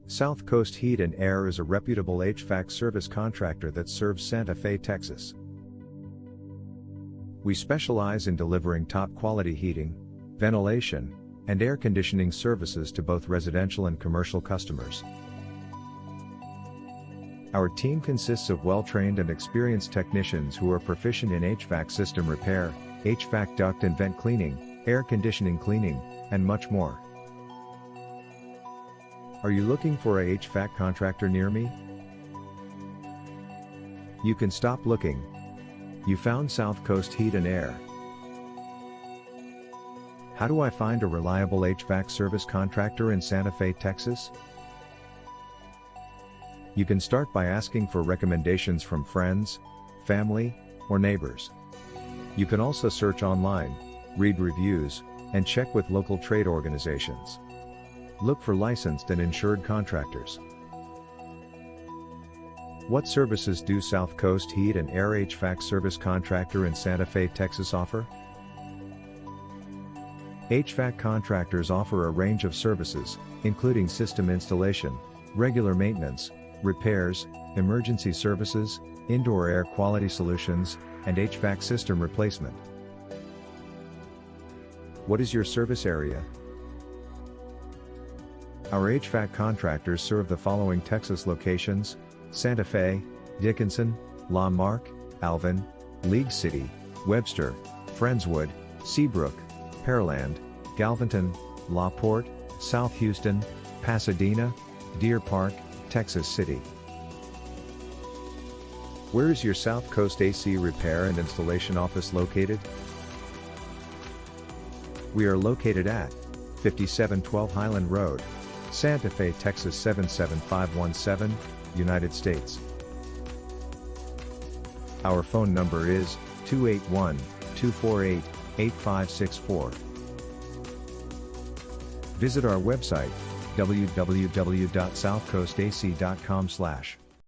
South Coast Heat and Air is a reputable HVAC service contractor that serves Santa Fe, Texas. We specialize in delivering top-quality heating, ventilation, and air conditioning services to both residential and commercial customers. Our team consists of well-trained and experienced technicians who are proficient in HVAC system repair, HVAC duct and vent cleaning, air conditioning cleaning, and much more. Are you looking for a HVAC contractor near me? You can stop looking. You found South Coast Heat and Air. How do I find a reliable HVAC service contractor in Santa Fe, Texas? You can start by asking for recommendations from friends, family, or neighbors. You can also search online, read reviews, and check with local trade organizations. Look for licensed and insured contractors. What services do South Coast Heat and Air HVAC service contractor in Santa Fe, Texas offer? HVAC contractors offer a range of services, including system installation, regular maintenance, repairs, emergency services, indoor air quality solutions, and HVAC system replacement. What is your service area? Our HVAC contractors serve the following Texas locations: Santa Fe, Dickinson, Marque, Alvin, League City, Webster, Friendswood, Seabrook, Pearland, Galveston, Porte, South Houston, Pasadena, Deer Park, Texas City. Where is your South Coast AC repair and installation office located? We are located at 5712 Highland Road, Santa Fe, Texas 77517, United States. Our phone number is 281-248-8564. Visit our website, www.southcoastac.com/.